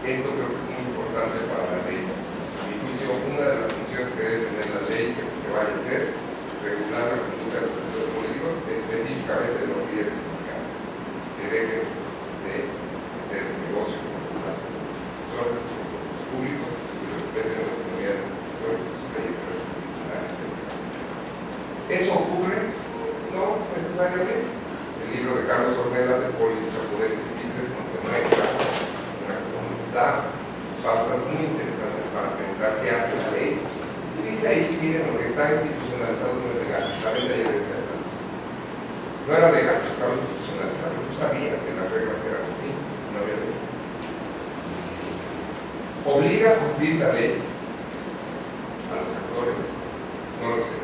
Esto creo que es muy importante para la ley. A mi juicio, una de las funciones que debe tener la ley que se vaya a hacer, regular la conducta de los actores políticos, específicamente de los líderes sindicales, que dejen de hacer negocio con las clases, son los impuestos públicos y respeten la autonomía de las personas y sus trayectorias culturales de desarrollo. ¿Eso ocurre? No necesariamente. El libro de Carlos Ornelas de Política, Poder y Límites nos demuestra da pautas muy interesantes para pensar qué hace la ley. Y dice ahí, miren, lo que está institucionalizado no es legal. La venta ya es legal. No era legal, estaba institucionalizado. Tú sabías que las reglas eran así, no había ley. ¿Obliga a cumplir la ley a los actores? No lo sé.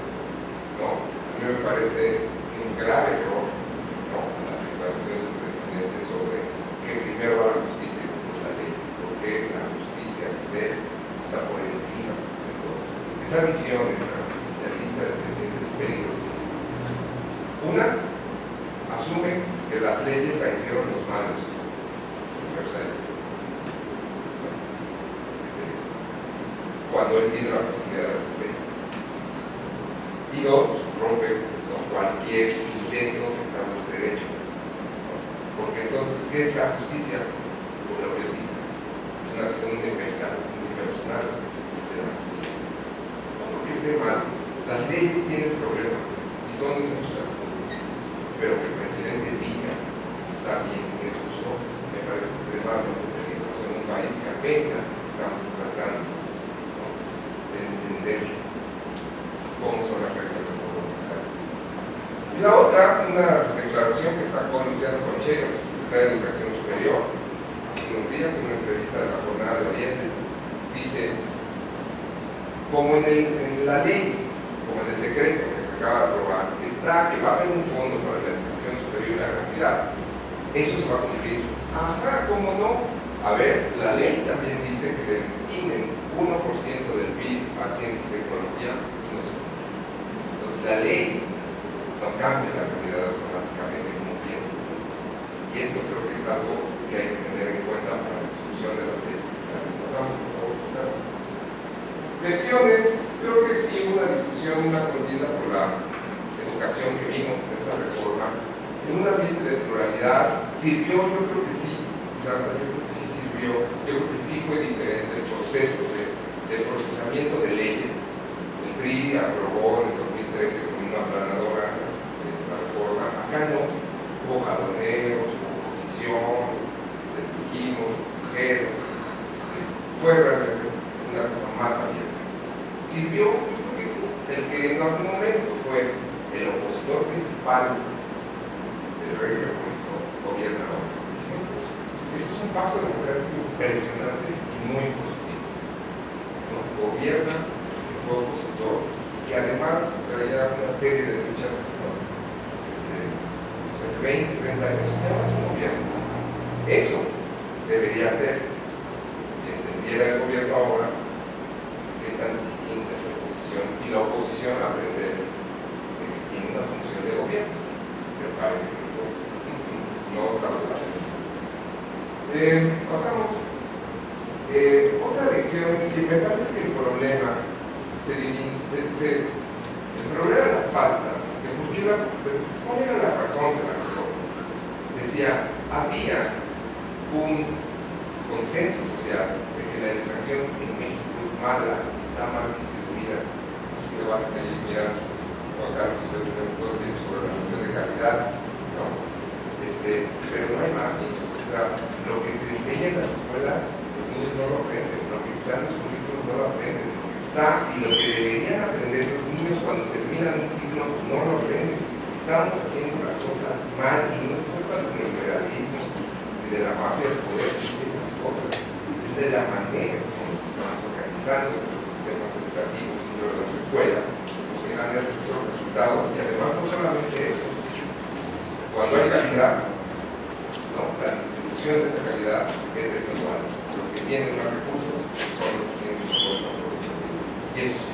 No, a mí me parece un grave error, ¿no?, las declaraciones del presidente sobre que primero va la justicia y después la ley, porque la justicia está por encima de todo. Esa visión, esa justicialista del presidente es peligrosísima. Una, asume que las leyes la hicieron los malos. Cuando él tiene la posibilidad de las leyes. Y dos, rompe cualquier intento de Estado de Derecho. Porque entonces, ¿qué es la justicia? Por lo que digo, es una visión universal de la justicia. No porque esté mal, las leyes tienen problemas y son injustas, pero que el presidente diga que está bien, que es justo, me parece extremadamente peligroso en un país que apenas estamos tratando, ¿no?, de entender cómo son las reglas del juego. Y la otra, una declaración que sacó Luciano Conchero, secretario de Educación Superior, hace unos días en una entrevista de la Jornada de Oriente, dice, como en la ley, como en el decreto que se acaba de aprobar, está que va a haber un fondo para la educación superior y la gratuidad, eso se va a cumplir. Ajá, ¿cómo no? A ver, la ley también dice que le destinen 1% del PIB a ciencia y tecnología y no se cumple. Entonces la ley no cambia la realidad automáticamente como piensa. Y esto creo que es algo que hay que tener en cuenta para la discusión de las leyes. Pasamos, por favor. Lecciones, creo que sí hubo una discusión, una contienda por la educación que vimos en esta reforma, en un ambiente de pluralidad. Sirvió, yo creo que sí, yo creo que sí sirvió, yo creo que sí fue diferente el proceso de procesamiento de leyes. El PRI aprobó en el 2013 con una aplanadora la reforma. Acá no, hubo jaloneos, hubo oposición, les dijimos, dijeron, fue realmente una cosa más abierta. Sirvió, yo creo que sí, el que en algún momento fue el opositor principal del régimen político gobierna ahora. Ese es un paso democrático impresionante y muy positivo, ¿no? Gobierna, que fue opositor, y además traía una serie de luchas, ¿no?, desde 20, 30 años, ya no es un gobierno. Eso debería ser, que entendiera el gobierno ahora, qué tan distinta es la oposición, y la oposición aprender que tiene una función de gobierno, pero parece que eso no estamos haciendo. Pasamos. Otra lección es que me parece que el problema el problema de la falta, ¿cuál era la razón de la reforma? Decía, había un consenso social de que la educación en México es mala, está mal distribuida. Es un debate que ahí mira Juan Carlos y todo el tiempo sobre la noción de calidad, ¿no? Pero no hay más, chicos. O sea, lo que se enseña en las escuelas, los niños no lo aprenden, lo que está en los currículos no lo aprenden, lo que está y lo que deberían aprender los niños cuando se terminan un ciclo no lo aprenden. Estamos haciendo las cosas mal y no es culpa del neoliberalismo ni de la mafia del poder, de esas cosas, de la manera como nos estamos organizando los sistemas educativos y las escuelas, que dan esos resultados. Y además no solamente eso, cuando hay calidad, no, la distribución de esa calidad es desigual. Los que tienen más recursos son los que tienen mejores aprovechamientos.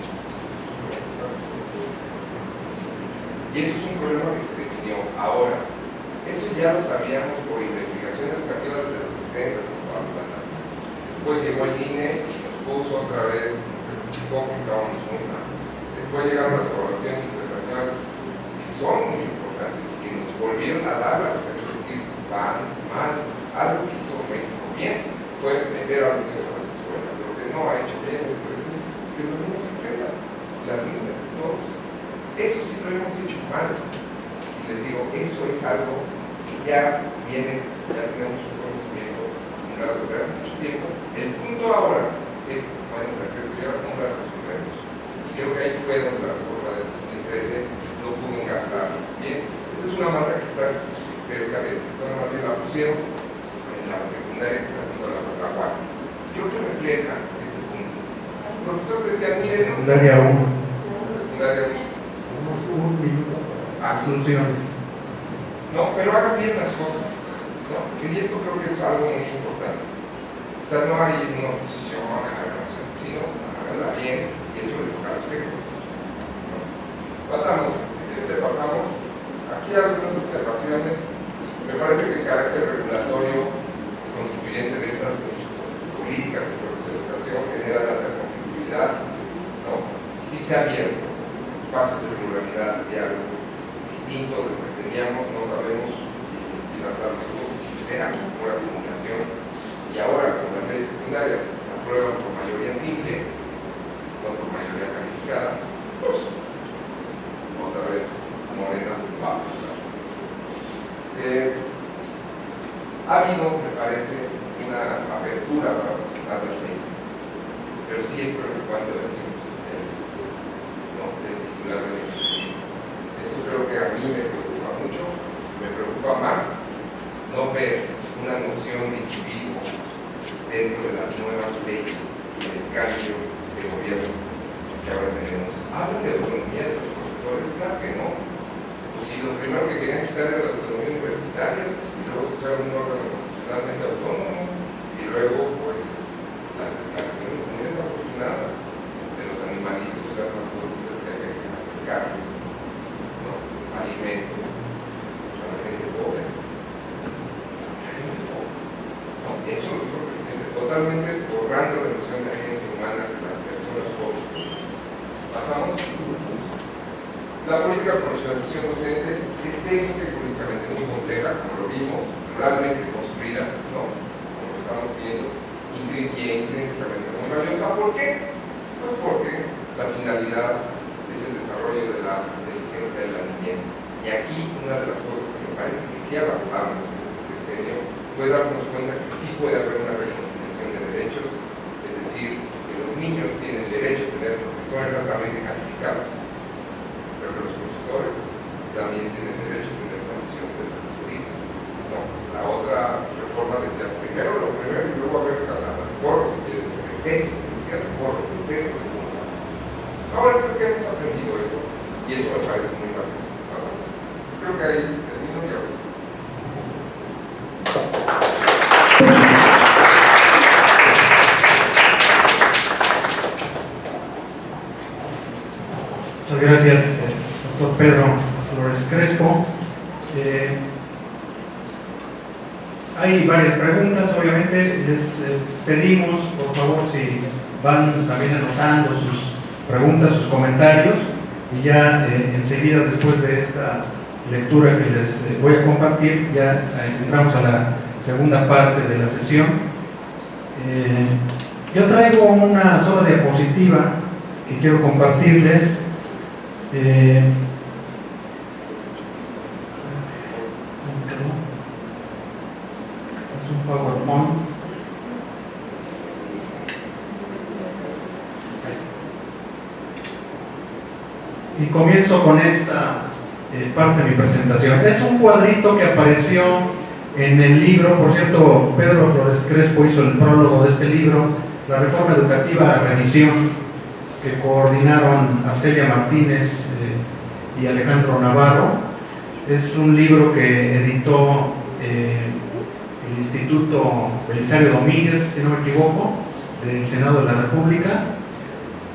Y eso es un problema que se definió ahora. Eso ya lo sabíamos por investigación educativa desde los 60, Después llegó el INE y nos puso otra vez, poco estábamos muy mal. Después llegaron las evaluaciones internacionales, que son muy importantes y que nos volvieron a dar la referencia, es decir, van mal. Algo que hizo México bien fue meter a los niños a las escuelas. Lo que no ha hecho bien es que los niños se aprendan, las niñas, todos. Eso sí lo hemos hecho mal. Y les digo, eso es algo que ya viene, ya tenemos un conocimiento desde hace mucho tiempo. El punto ahora es, bueno, perfecto, ya cómo la resolvemos. Y creo que ahí fue donde la reforma del 2013 no pudo encauzar. Bien, esta es una marca que está cerca de, una marca que la pusieron en la secundaria que está junto a la Guadalajara. Creo que refleja ese punto. Los profesores decían, miren, secundaria 1. La secundaria 1. Un minuto. Asunciones. No, pero hagan bien las cosas. ¿No? Y esto creo que es algo muy importante. O sea, no hay una oposición a la relación, sino háganla bien y eso le toca a los técnicos. ¿No? Pasamos, si te pasamos, aquí algunas observaciones. Me parece que el carácter regulatorio constituyente de estas políticas de profesionalización genera alta conflictividad, ¿no? Y sí se ha abierto espacios de pluralidad, de diálogo distinto de lo que teníamos, no sabemos si las sea pura simulación, y ahora con las leyes secundarias que se aprueban por mayoría simple, no por mayoría calificada, pues otra vez Morena va a pasar. Ha habido, me parece, una apertura para procesar las leyes, pero sí es preocupante la decisión justicialista, ¿no? Del titular del Ejecutivo. Esto creo que a mí me preocupa mucho, me preocupa más no ver una noción de individuo dentro de las nuevas leyes y del cambio de gobierno que ahora tenemos. Hablan de autonomía de los profesores, claro que no. Pues si lo primero que querían quitar era la autonomía universitaria, y luego se echaron un órgano constitucionalmente autónomo, y luego pues la declaración de comunidades afortunadas de los animalitos y las mascotitas que hay que acercarles, ¿no? Alimento a la gente pobre. Eso lo dijo el presidente, totalmente borrando la noción de agencia humana de las personas pobres. Pasamos. La política de profesionalización docente es técnica y políticamente muy compleja, como lo vimos, realmente construida, ¿no? Como lo estamos viendo, intrínsecamente muy valiosa. ¿Por qué? Pues porque la finalidad es el desarrollo de la inteligencia de la niñez. Y aquí una de las cosas que me parece que sí avanzamos en este sexenio fue darnos cuenta que sí puede haber una reconciliación de derechos, es decir, que los niños tienen derecho a tener profesores altamente calificados, pero que los profesores también tienen derecho a tener condiciones de tutoría. No, la otra reforma decía primero lo primero y luego a ver porro, si quieres, exceso, ni siquiera porro, exceso de culpa. Ahora creo que hemos aprendido eso y eso me parece muy valioso. Creo que ahí termino y ahora sí. Muchas gracias, doctor Pedro Flores Crespo. Hay varias preguntas, obviamente les pedimos, por favor, si van también anotando sus preguntas, sus comentarios, y ya enseguida, después de esta lectura que les voy a compartir, ya entramos a la segunda parte de la sesión. Yo traigo una sola diapositiva que quiero compartirles. Es un PowerPoint. Y comienzo con esta parte de mi presentación. Es un cuadrito que apareció en el libro, por cierto, Pedro Flores Crespo hizo el prólogo de este libro, La Reforma Educativa a Revisión, que coordinaron Arcelia Martínez y Alejandro Navarro. Es un libro que editó el Instituto Belisario Domínguez, si no me equivoco, del Senado de la República.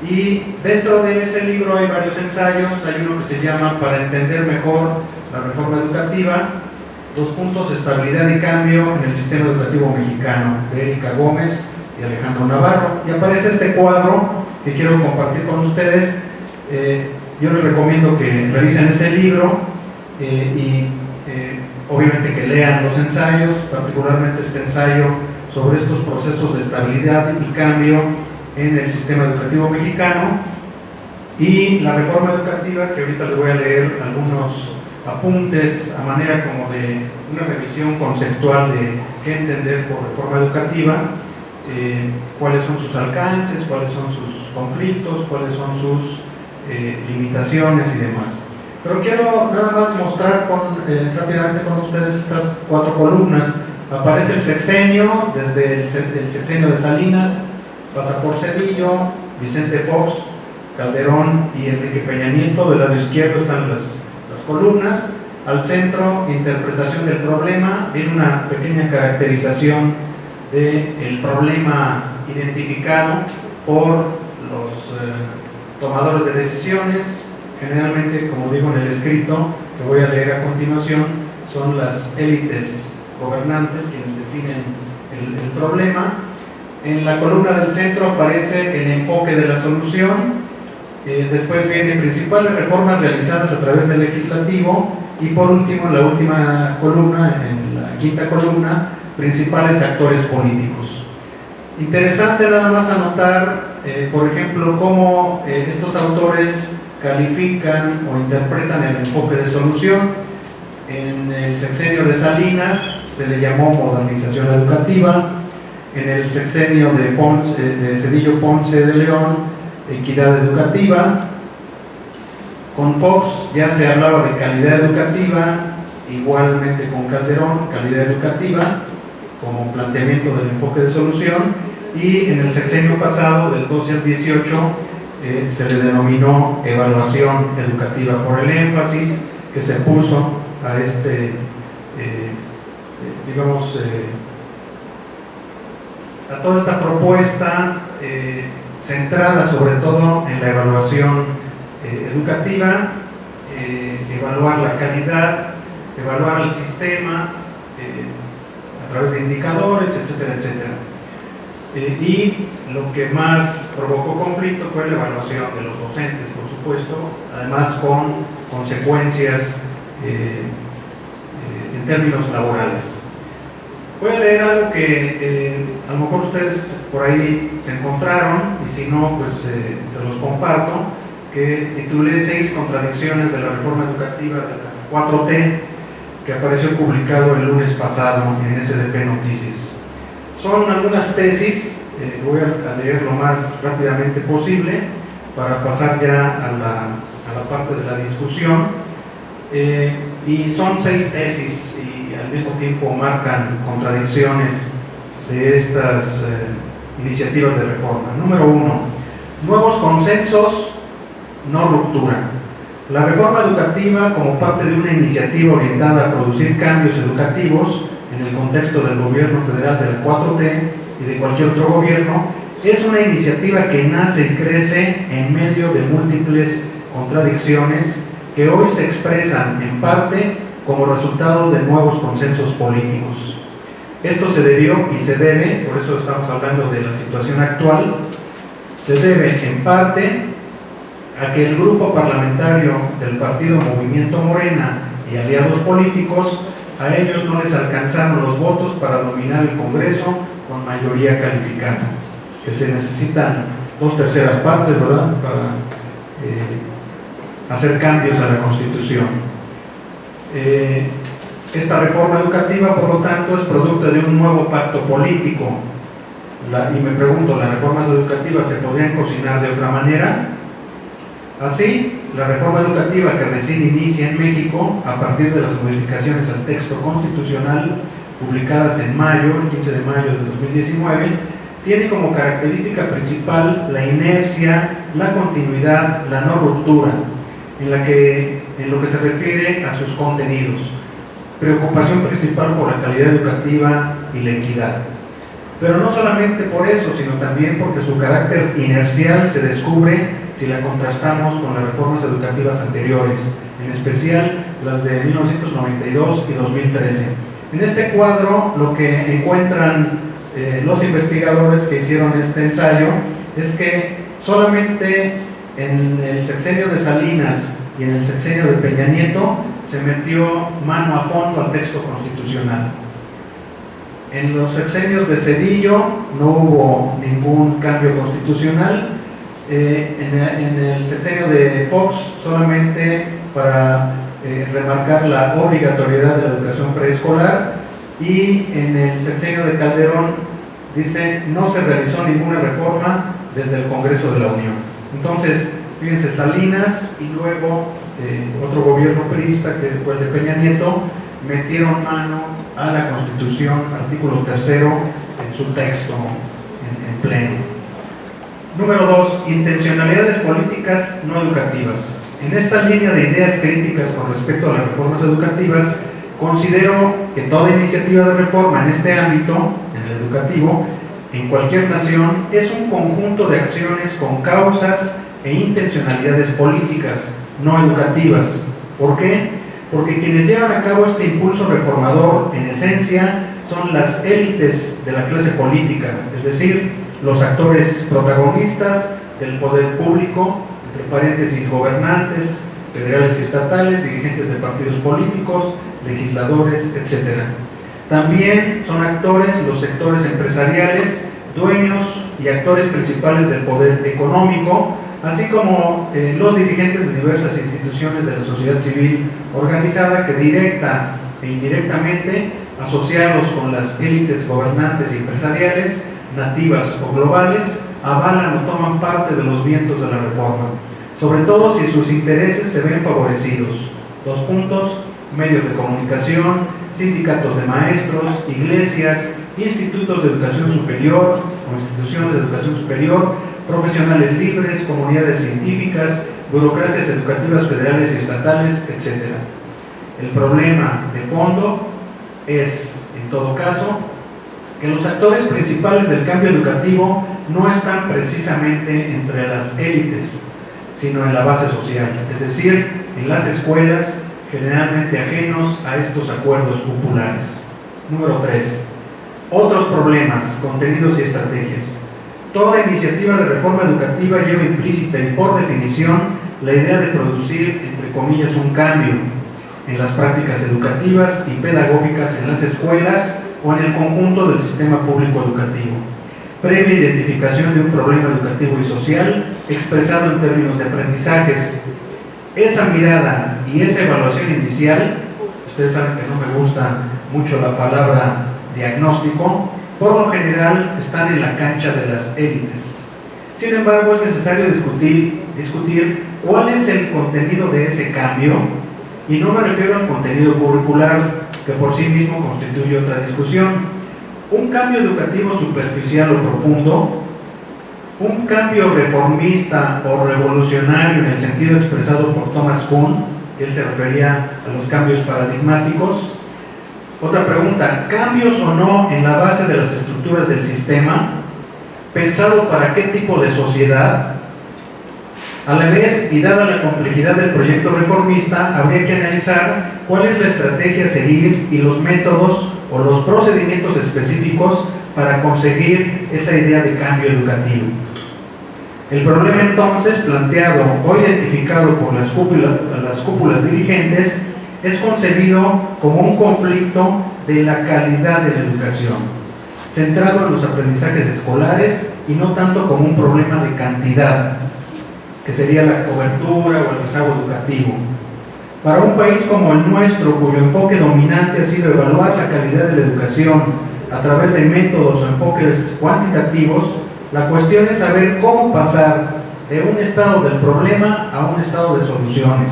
Y dentro de ese libro hay varios ensayos. Hay uno que se llama Para entender mejor la reforma educativa, estabilidad y cambio en el sistema educativo mexicano, de Erika Gómez y Alejandro Navarro. Y aparece este cuadro que quiero compartir con ustedes. Yo les recomiendo que revisen ese libro obviamente que lean los ensayos, particularmente este ensayo sobre estos procesos de estabilidad y cambio en el sistema educativo mexicano, y la reforma educativa, que ahorita les voy a leer algunos apuntes a manera como de una revisión conceptual de qué entender por reforma educativa, cuáles son sus alcances, cuáles son sus conflictos, cuáles son sus limitaciones y demás. Pero quiero nada más mostrar rápidamente con ustedes estas 4 columnas. Aparece el sexenio, desde el sexenio de Salinas, pasa por Cedillo, Vicente Fox, Calderón y Enrique Peña Nieto. Del lado izquierdo están las columnas. Al centro, interpretación del problema. Viene una pequeña caracterización del problema identificado por los tomadores de decisiones. Generalmente, como digo en el escrito que voy a leer a continuación, son las élites gobernantes quienes definen el problema. En la columna del centro aparece el enfoque de la solución. Después vienen principales reformas realizadas a través del legislativo, y por último, en la última columna, en la quinta columna, principales actores políticos. Interesante nada más anotar, por ejemplo, cómo estos autores califican o interpretan el enfoque de solución. En el sexenio de Salinas se le llamó modernización educativa, en el sexenio de Cedillo Ponce de León, equidad educativa. Con Fox ya se hablaba de calidad educativa, igualmente con Calderón, calidad educativa como planteamiento del enfoque de solución, y en el sexenio pasado, del 12 al 18, se le denominó evaluación educativa por el énfasis que se puso a a toda esta propuesta centrada sobre todo en la evaluación educativa, evaluar la calidad, evaluar el sistema a través de indicadores, etcétera, etcétera. Y lo que más provocó conflicto fue la evaluación de los docentes, por supuesto, además con consecuencias en términos laborales. Voy a leer algo que a lo mejor ustedes por ahí se encontraron, y si no, pues se los comparto, que titulé 6 contradicciones de la reforma educativa de la 4T, que apareció publicado el lunes pasado en SDP Noticias. Son algunas tesis, voy a leer lo más rápidamente posible para pasar ya a la parte de la discusión. Y son 6 tesis y al mismo tiempo marcan contradicciones de estas iniciativas de reforma. Número 1, nuevos consensos, no ruptura. La reforma educativa, como parte de una iniciativa orientada a producir cambios educativos en el contexto del gobierno federal de la 4T y de cualquier otro gobierno, es una iniciativa que nace y crece en medio de múltiples contradicciones que hoy se expresan en parte como resultado de nuevos consensos políticos. Esto se debió y se debe, por eso estamos hablando de la situación actual, se debe en parte a que el grupo parlamentario del partido Movimiento Morena y aliados políticos, a ellos no les alcanzaron los votos para dominar el Congreso con mayoría calificada, que se necesitan 2/3 partes, ¿verdad?, para hacer cambios a la Constitución. Esta reforma educativa, por lo tanto, es producto de un nuevo pacto político. Y me pregunto, ¿las reformas educativas se podrían cocinar de otra manera? Así, la reforma educativa que recién inicia en México, a partir de las modificaciones al texto constitucional publicadas en mayo, el 15 de mayo de 2019, tiene como característica principal la inercia, la continuidad, la no ruptura, en lo que se refiere a sus contenidos. Preocupación principal por la calidad educativa y la equidad. Pero no solamente por eso, sino también porque su carácter inercial se descubre si la contrastamos con las reformas educativas anteriores, en especial las de 1992 y 2013. En este cuadro lo que encuentran los investigadores que hicieron este ensayo es que solamente en el sexenio de Salinas y en el sexenio de Peña Nieto se metió mano a fondo al texto constitucional. En los sexenios de Zedillo no hubo ningún cambio constitucional. En el sexenio de Fox solamente para remarcar la obligatoriedad de la educación preescolar, y en el sexenio de Calderón dice no se realizó ninguna reforma desde el Congreso de la Unión. Entonces, fíjense, Salinas y luego otro gobierno priista que fue el de Peña Nieto metieron mano a la Constitución, artículo 3 en su texto en pleno. Número 2, intencionalidades políticas no educativas. En esta línea de ideas críticas con respecto a las reformas educativas, considero que toda iniciativa de reforma en este ámbito, en el educativo, en cualquier nación, es un conjunto de acciones con causas e intencionalidades políticas no educativas. ¿Por qué? Porque quienes llevan a cabo este impulso reformador, en esencia, son las élites de la clase política, es decir, los actores protagonistas del poder público, entre paréntesis, gobernantes, federales y estatales, dirigentes de partidos políticos, legisladores, etc. También son actores los sectores empresariales, dueños y actores principales del poder económico, así como los dirigentes de diversas instituciones de la sociedad civil organizada que directa e indirectamente, asociados con las élites gobernantes y empresariales, nativas o globales, avalan o toman parte de los vientos de la reforma, sobre todo si sus intereses se ven favorecidos. 2 puntos: medios de comunicación, sindicatos de maestros, iglesias, institutos de educación superior o instituciones de educación superior, profesionales libres, comunidades científicas, burocracias educativas federales y estatales, etc. El problema de fondo es, en todo caso, que los actores principales del cambio educativo no están precisamente entre las élites, sino en la base social, es decir, en las escuelas, generalmente ajenos a estos acuerdos populares. Número 3. Otros problemas, contenidos y estrategias. Toda iniciativa de reforma educativa lleva implícita y por definición la idea de producir, entre comillas, un cambio en las prácticas educativas y pedagógicas en las escuelas o en el conjunto del sistema público educativo, previa identificación de un problema educativo y social expresado en términos de aprendizajes. Esa mirada y esa evaluación inicial, ustedes saben que no me gusta mucho la palabra diagnóstico, por lo general están en la cancha de las élites. Sin embargo, es necesario discutir cuál es el contenido de ese cambio, y no me refiero al contenido curricular, que por sí mismo constituye otra discusión. Un cambio educativo superficial o profundo, un cambio reformista o revolucionario en el sentido expresado por Thomas Kuhn, que él se refería a los cambios paradigmáticos. Otra pregunta: ¿cambios o no en la base de las estructuras del sistema? ¿Pensado para qué tipo de sociedad? A la vez, y dada la complejidad del proyecto reformista, habría que analizar cuál es la estrategia a seguir y los métodos o los procedimientos específicos para conseguir esa idea de cambio educativo. El problema entonces planteado o identificado por las cúpulas dirigentes es concebido como un conflicto de la calidad de la educación, centrado en los aprendizajes escolares y no tanto como un problema de cantidad, que sería la cobertura o el rezago educativo. Para un país como el nuestro, cuyo enfoque dominante ha sido evaluar la calidad de la educación a través de métodos o enfoques cuantitativos, la cuestión es saber cómo pasar de un estado del problema a un estado de soluciones.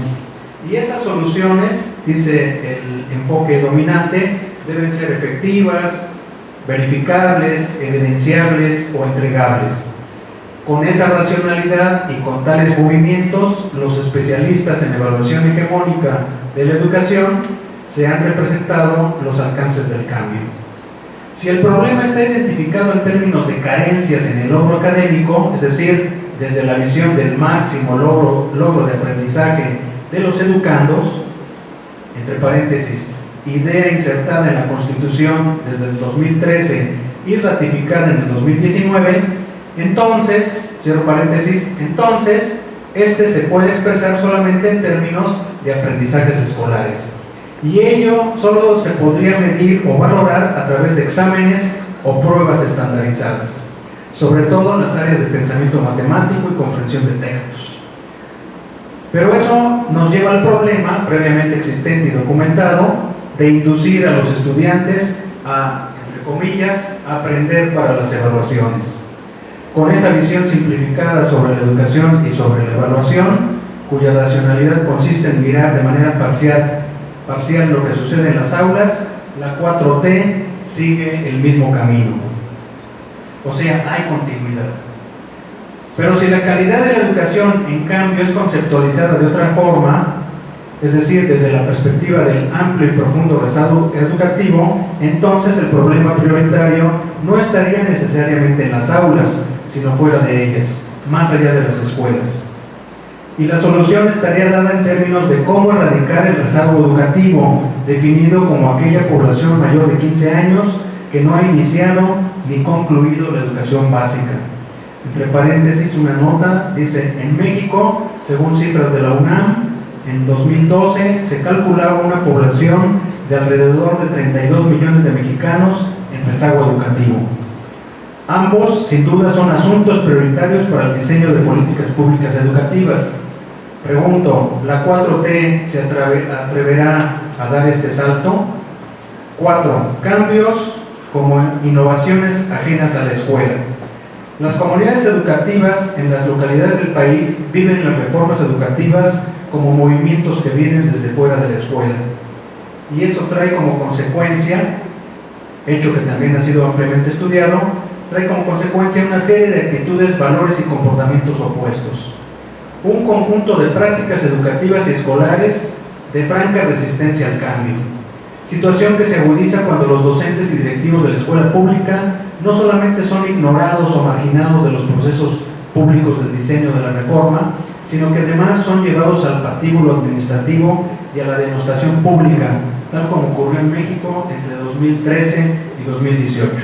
Y esas soluciones, dice el enfoque dominante, deben ser efectivas, verificables, evidenciables o entregables. Con esa racionalidad y con tales movimientos, los especialistas en evaluación hegemónica de la educación se han representado los alcances del cambio. Si el problema está identificado en términos de carencias en el logro académico, es decir, desde la visión del máximo logro de aprendizaje de los educandos, entre paréntesis, idea insertada en la Constitución desde el 2013 y ratificada en el 2019, entonces, cierro paréntesis, entonces, este se puede expresar solamente en términos de aprendizajes escolares. Y ello solo se podría medir o valorar a través de exámenes o pruebas estandarizadas, sobre todo en las áreas de pensamiento matemático y comprensión de textos. Pero eso nos lleva al problema previamente existente y documentado de inducir a los estudiantes a, entre comillas, aprender para las evaluaciones. Con esa visión simplificada sobre la educación y sobre la evaluación, cuya racionalidad consiste en mirar de manera parcial lo que sucede en las aulas, la 4T sigue el mismo camino. O sea, hay continuidad. Pero si la calidad de la educación, en cambio, es conceptualizada de otra forma, es decir, desde la perspectiva del amplio y profundo rezago educativo, entonces el problema prioritario no estaría necesariamente en las aulas, sino fuera de ellas, más allá de las escuelas. Y la solución estaría dada en términos de cómo erradicar el rezago educativo, definido como aquella población mayor de 15 años que no ha iniciado ni concluido la educación básica. Entre paréntesis, una nota, dice, en México, según cifras de la UNAM, en 2012 se calculaba una población de alrededor de 32 millones de mexicanos en rezago educativo. Ambos, sin duda, son asuntos prioritarios para el diseño de políticas públicas educativas. Pregunto, ¿la 4T se atreverá a dar este salto? 4. Cambios como innovaciones ajenas a la escuela. Las comunidades educativas en las localidades del país viven las reformas educativas como movimientos que vienen desde fuera de la escuela. Y eso trae como consecuencia, hecho que también ha sido ampliamente estudiado, trae como consecuencia una serie de actitudes, valores y comportamientos opuestos. Un conjunto de prácticas educativas y escolares de franca resistencia al cambio. Situación que se agudiza cuando los docentes y directivos de la escuela pública no solamente son ignorados o marginados de los procesos públicos del diseño de la reforma, sino que además son llevados al patíbulo administrativo y a la denostación pública, tal como ocurrió en México entre 2013 y 2018.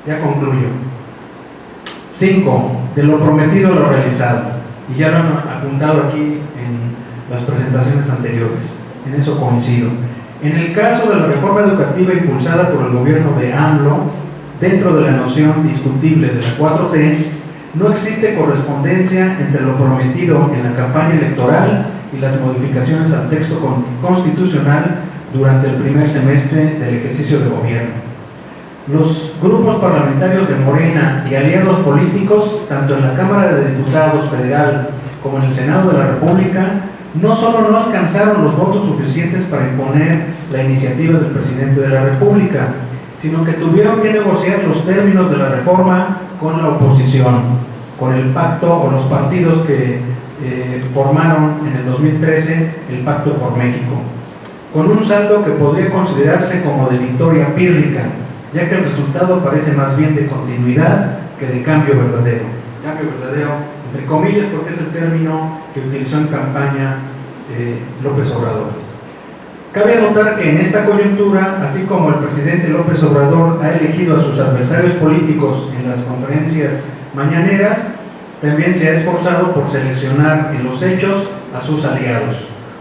Ya concluyo. 5. De lo prometido a lo realizado. Y ya lo han apuntado aquí en las presentaciones anteriores. En eso coincido. En el caso de la reforma educativa impulsada por el gobierno de AMLO, dentro de la noción discutible de la 4T, no existe correspondencia entre lo prometido en la campaña electoral y las modificaciones al texto constitucional durante el primer semestre del ejercicio de gobierno. Los grupos parlamentarios de Morena y aliados políticos, tanto en la Cámara de Diputados Federal como en el Senado de la República, no solo no alcanzaron los votos suficientes para imponer la iniciativa del presidente de la República, sino que tuvieron que negociar los términos de la reforma con la oposición, con el pacto o los partidos que formaron en el 2013 el Pacto por México, con un saldo que podría considerarse como de victoria pírrica, ya que el resultado parece más bien de continuidad que de cambio verdadero. Cambio verdadero, entre comillas, porque es el término que utilizó en campaña López Obrador. Cabe anotar que en esta coyuntura, así como el presidente López Obrador ha elegido a sus adversarios políticos en las conferencias mañaneras, también se ha esforzado por seleccionar en los hechos a sus aliados,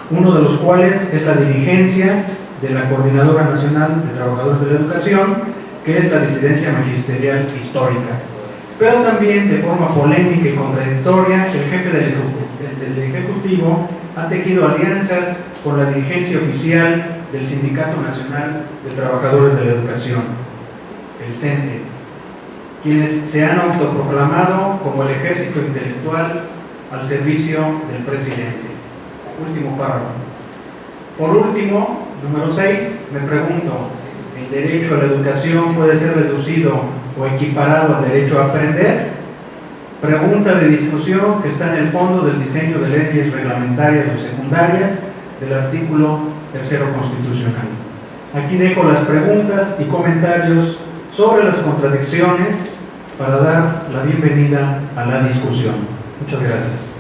uno de los cuales es la dirigencia de la Coordinadora Nacional de Trabajadores de la Educación, que es la disidencia magisterial histórica. Pero también, de forma polémica y contradictoria, el jefe del Ejecutivo ha tejido alianzas con la dirigencia oficial del Sindicato Nacional de Trabajadores de la Educación, el CENTE, quienes se han autoproclamado como el ejército intelectual al servicio del presidente. Último párrafo. Por último, número 6, me pregunto, ¿el derecho a la educación puede ser reducido o equiparado al derecho a aprender? Pregunta de discusión que está en el fondo del diseño de leyes reglamentarias o secundarias del artículo 3 constitucional. Aquí dejo las preguntas y comentarios sobre las contradicciones para dar la bienvenida a la discusión. Muchas gracias.